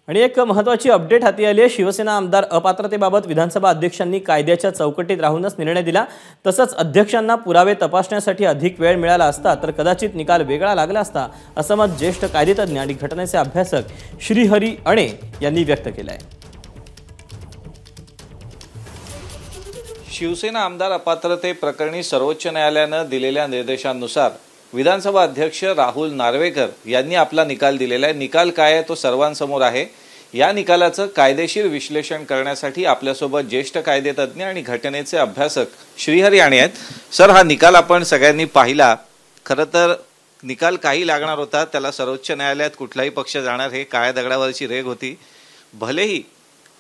आणि एक महत्त्वाची अपडेट हाती आली आहे। शिवसेना आमदार अपात्रतेबाबत विधानसभा अध्यक्षांनी कायद्याच्या चौकटीत राहूनच निर्णय दिला। तसंच अध्यक्षांना पुरावे तपासण्यासाठी अधिक वेळ मिळाला असता तर कदाचित निकाल वेगळा लागला असता, असं मत ज्येष्ठ कायदेतज्ञ आणि घटनेचे अभ्यासक श्रीहरी अणे यांनी व्यक्त केलं आहे। शिवसेना आमदार अपात्रते प्रकरणी सर्वोच्च न्यायालयाने दिलेल्या निर्देशांनुसार विधानसभा अध्यक्ष राहुल नार्वेकर यांनी आपला निकाल दिलेला आहे। निकाल काय आहे तो सर्वांसमोर आहे। या निकालाचं कायदेशीर विश्लेषण करण्यासाठी आपल्यासोबत ज्येष्ठ कायदेतज्ञ आणि घटनेचे अभ्यासक श्रीहरी अणे आहेत। सर, हा निकाल आपण सगळ्यांनी पाहिला। खरं तर निकाल काही लागणार होता, त्याला सर्वोच्च न्यायालयात कुठलाही पक्ष जाणार हे काळ्या दगडावरची रेघ होती। भलेही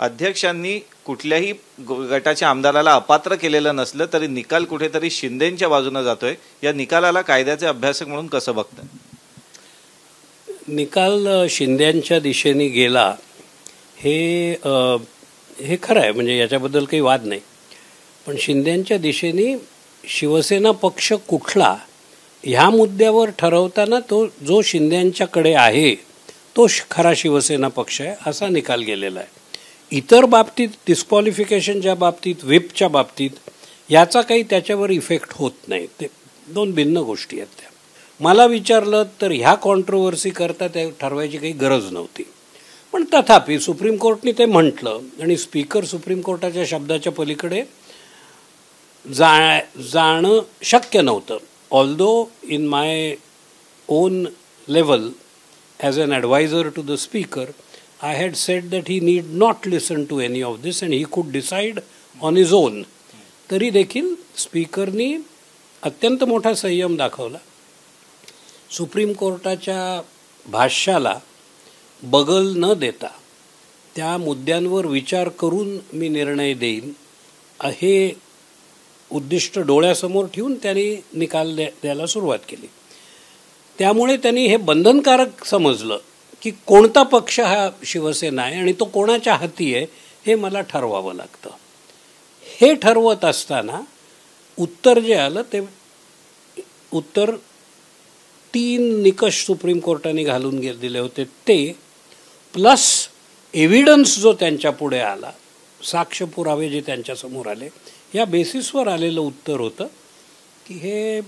अध्यक्षांनी कुठल्याही गटाच्या आमदाराला अपात्र केलेलं नसलं तरी निकाल कुठेतरी शिंदेंच्या बाजूने जातोय। या निकालाला कायद्याचे अभ्यासक म्हणून कसं बघतात? निकाल शिंदेंच्या दिशेने गेला हे खरं आहे, म्हणजे याच्याबद्दल काही वाद नाही। पण शिंदेंच्या दिशेने शिवसेना पक्ष कुठला ह्या मुद्द्यावर ठरवताना तो जो शिंदेंच्याकडे आहे तो खरा शिवसेना पक्ष आहे असा निकाल गेलेला आहे। इतर बाबतीत डिस्क्वालिफिकेशनच्या बाबतीत, व्हिपच्या बाबतीत याचा काही त्याच्यावर इफेक्ट होत नाही। ते दोन भिन्न गोष्टी आहेत। त्या मला विचारलं तर ह्या कॉन्ट्रोवर्सी करता ते ठरवायची काही गरज नव्हती। पण तथापि सुप्रीम कोर्टने ते म्हटलं आणि स्पीकर सुप्रीम कोर्टाच्या शब्दाच्या पलीकडे जाणं शक्य नव्हतं। Although in my own level as an adviser to the speaker I had said that he need not listen to any of this and he could decide on his own. तरी देखील स्पीकरनी अत्यंत मोठा संयम दाखवला। सुप्रीम कोर्टाच्या भाष्याला बगल न देता त्या मुद्द्यांवर विचार करून मी निर्णय देईन हे उद्दिष्ट डोळ्यासमोर ठेवून त्यांनी निकाल द्यायला सुरुवात केली। त्यामुळे त्यांनी हे बंधनकारक समजलं की कोणता पक्ष हा शिवसेना आहे आणि तो कोणाच्या हाती आहे हे मला ठरवावं लागतं। हे ठरवत असताना उत्तर जे आलं ते उत्तर 3 निकष सुप्रीम कोर्टाने घालून दिले होते, ते प्लस एव्हिडन्स जो त्यांच्या पुढे आला, साक्ष पुरावे जे त्यांच्यासमोर आले, या बेसिसवर आलेलं उत्तर होतं की हे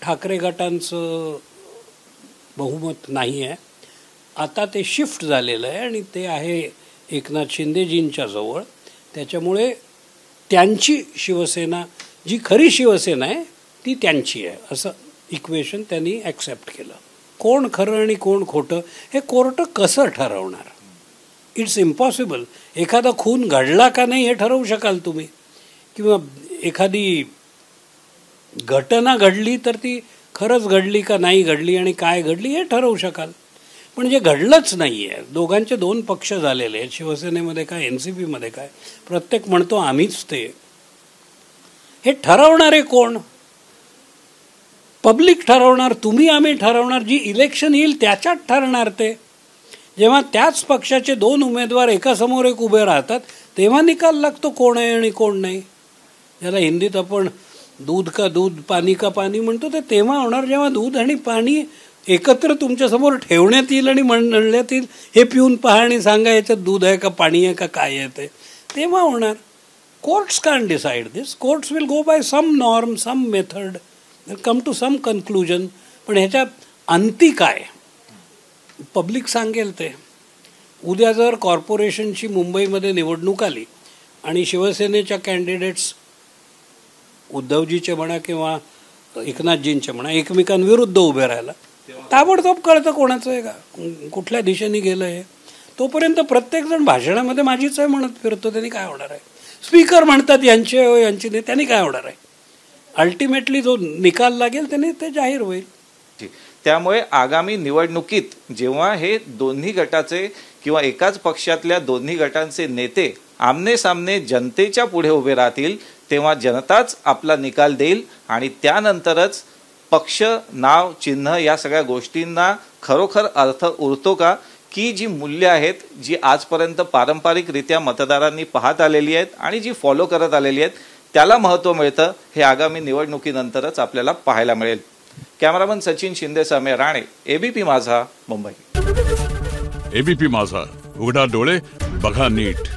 ठाकरे गटांचं बहुमत नाही आहे। आता ते शिफ्ट झालेलं आहे आणि ते आहे एकनाथ शिंदेजींच्या जवळ। त्याच्यामुळे त्यांची शिवसेना जी खरी शिवसेना आहे ती त्यांची आहे असं इक्वेशन त्यांनी ॲक्सेप्ट केलं। कोण खरं आणि कोण खोटं हे कोर्ट कसं ठरवणार? It's impossible. एखादा खून घडला का नाही हे ठरवू शकाल तुम्ही, किंवा एखादी घटना घडली तर ती खरंच घडली का नाही घडली आणि काय घडली हे ठरवू शकाल। पण जे घडलंच नाही आहे, दोघांचे 2 पक्ष झालेले आहेत, शिवसेनेमध्ये काय NCP मध्ये काय, प्रत्येक म्हणतो आम्हीच ते। हे ठरवणारे कोण? पब्लिक ठरवणार, तुम्ही आम्ही ठरवणार, जी इलेक्शन येईल त्याच्यात ठरणार ते। जेव्हा त्याच पक्षाचे 2 उमेदवार एकासमोर एक उभे राहतात तेव्हा निकाल लागतो कोण आहे आणि कोण नाही। ज्याला हिंदीत आपण दूध का दूध पाणी का पाणी म्हणतो ते तेव्हा होणार जेव्हा दूध आणि पाणी एकत्र तुमच्यासमोर ठेवण्यात येईल आणि म्हणण्यात येईल हे पिऊन पहा आणि सांगा याच्यात दूध आहे का पाणी आहे का काय आहे ते, तेव्हा होणार। Courts can't decide this. Courts will go by some norm, some method, come to some conclusion. पण ह्याच्या अंती काय पब्लिक सांगेल ते। उद्या जर कॉर्पोरेशनची मुंबईमध्ये निवडणूक आली आणि शिवसेनेच्या कॅन्डिडेट्स उद्धवजीचे म्हणा किंवा एकनाथजींचे म्हणा एकमेकांविरुद्ध उभे राहिला, ताबडतोब कळतं कोणाचं आहे का, कुठल्या दिशेने गेलं आहे। तोपर्यंत प्रत्येकजण भाषणामध्ये माझीच आहे म्हणत फिरतो, त्यांनी काय होणार आहे? स्पीकर म्हणतात यांची आहे यांची नाही, त्यांनी काय होणार आहे? अल्टिमेटली जो निकाल लागेल त्याने ते जाहीर होईल। त्यामुळे आगामी निवडणुकीत जेव्हा हे दोन्ही गटाचे किंवा एकाच पक्षातल्या दोन्ही गटांचे नेते आमने सामने जनतेच्या पुढे उभे राहतील तेव्हा जनताच आपला निकाल देईल आणि त्यानंतरच पक्ष, नाव, चिन्ह या सगळ्या गोष्टींना खरोखर अर्थ उरतो का, की जी मूल्य आहेत जी आजपर्यंत पारंपरिकरित्या मतदारांनी पाहत आलेली आहेत आणि जी फॉलो करत आलेली आहेत त्याला महत्त्व मिळतं हे आगामी निवडणुकीनंतरच आपल्याला पाहायला मिळेल। कॅमेरामन सचिन शिंदे समेर राणे, एबीपी माझा, मुंबई। एबीपी माझा, उघडा डोळे बघा नीट.